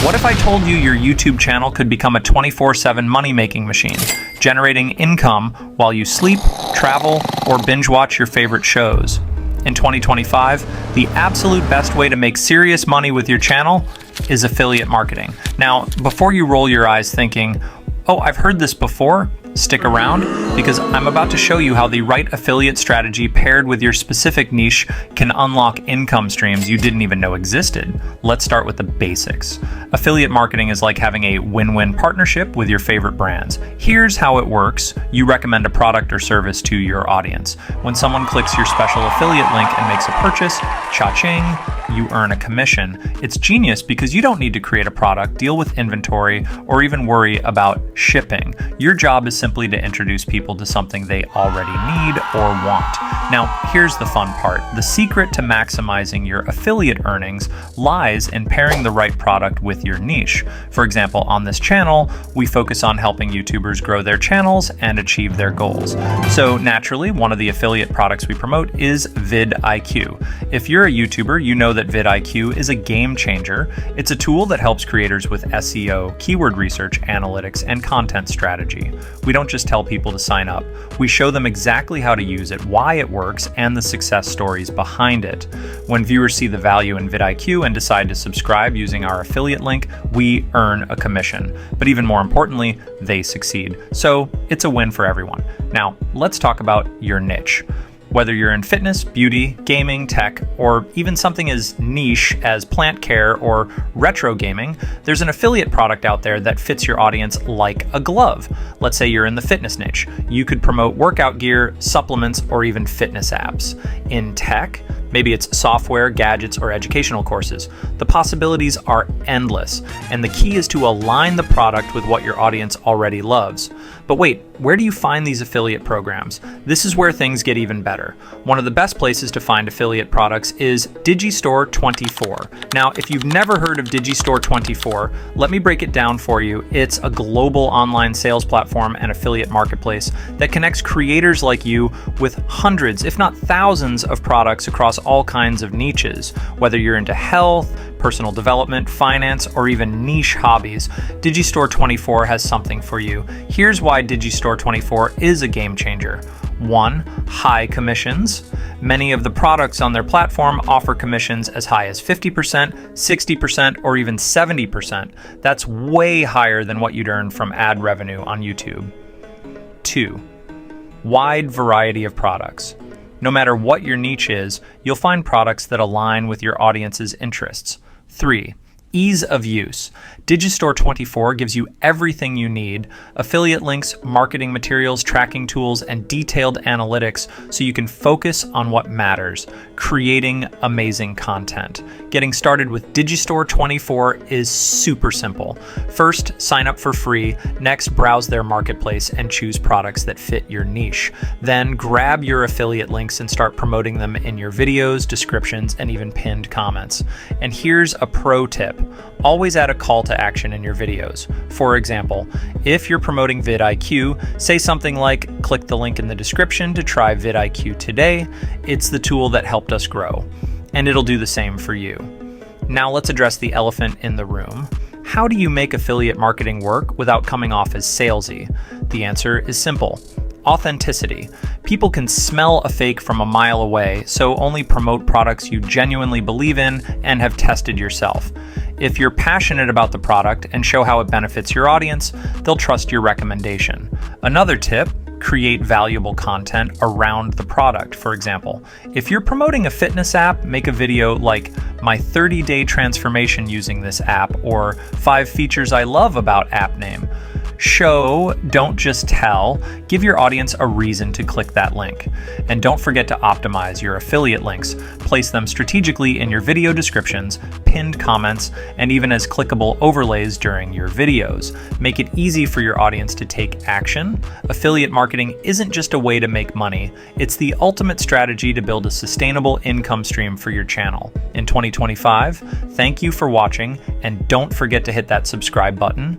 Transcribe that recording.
What if I told you your YouTube channel could become a 24/7 money-making machine, generating income while you sleep, travel, or binge watch your favorite shows? In 2025, the absolute best way to make serious money with your channel is affiliate marketing. Now, before you roll your eyes thinking, "Oh, I've heard this before," stick around, because I'm about to show you how the right affiliate strategy paired with your specific niche can unlock income streams you didn't even know existed. Let's start with the basics. Affiliate marketing is like having a win-win partnership with your favorite brands. Here's how it works. You recommend a product or service to your audience. When someone clicks your special affiliate link and makes a purchase, cha-ching, you earn a commission. It's genius because you don't need to create a product, deal with inventory, or even worry about shipping. Your job is simply to introduce people to something they already need or want. Now, here's the fun part. The secret to maximizing your affiliate earnings lies in pairing the right product with your niche. For example, on this channel, we focus on helping YouTubers grow their channels and achieve their goals. So naturally, one of the affiliate products we promote is vidIQ. If you're a YouTuber, you know that vidIQ is a game changer. It's a tool that helps creators with SEO, keyword research, analytics, and content strategy. We don't just tell people to sign up. We show them exactly how to use it, why it works, and the success stories behind it. When viewers see the value in vidIQ and decide to subscribe using our affiliate link, we earn a commission. But even more importantly, they succeed. So it's a win for everyone. Now, let's talk about your niche. Whether you're in fitness, beauty, gaming, tech, or even something as niche as plant care or retro gaming, there's an affiliate product out there that fits your audience like a glove. Let's say you're in the fitness niche. You could promote workout gear, supplements, or even fitness apps. In tech, maybe it's software, gadgets, or educational courses. The possibilities are endless, and the key is to align the product with what your audience already loves. But wait, where do you find these affiliate programs? This is where things get even better. One of the best places to find affiliate products is Digistore24. Now, if you've never heard of Digistore24, let me break it down for you. It's a global online sales platform and affiliate marketplace that connects creators like you with hundreds, if not thousands, of products across all kinds of niches. Whether you're into health, personal development, finance, or even niche hobbies, Digistore24 has something for you. Here's why Digistore24 is a game changer. 1. High commissions. Many of the products on their platform offer commissions as high as 50%, 60%, or even 70%. That's way higher than what you'd earn from ad revenue on YouTube. 2. Wide variety of products. No matter what your niche is, you'll find products that align with your audience's interests. 3. Ease of use. Digistore24 gives you everything you need: affiliate links, marketing materials, tracking tools, and detailed analytics so you can focus on what matters: creating amazing content. Getting started with Digistore24 is super simple. First, sign up for free. Next, browse their marketplace and choose products that fit your niche. Then grab your affiliate links and start promoting them in your videos, descriptions, and even pinned comments. And here's a pro tip. Always add a call to action in your videos. For example, if you're promoting vidIQ, say something like, "Click the link in the description to try vidIQ today. It's the tool that helped us grow." And it'll do the same for you. Now let's address the elephant in the room. How do you make affiliate marketing work without coming off as salesy? The answer is simple. Authenticity. People can smell a fake from a mile away, so only promote products you genuinely believe in and have tested yourself. If you're passionate about the product and show how it benefits your audience, they'll trust your recommendation. Another tip: create valuable content around the product. For example, if you're promoting a fitness app, make a video like "My 30-day transformation using this app," or "5 features I love about app name." Show, don't just tell. Give your audience a reason to click that link. And don't forget to optimize your affiliate links. Place them strategically in your video descriptions, pinned comments, and even as clickable overlays during your videos. Make it easy for your audience to take action. Affiliate marketing isn't just a way to make money. It's the ultimate strategy to build a sustainable income stream for your channel. In 2025, thank you for watching, and don't forget to hit that subscribe button.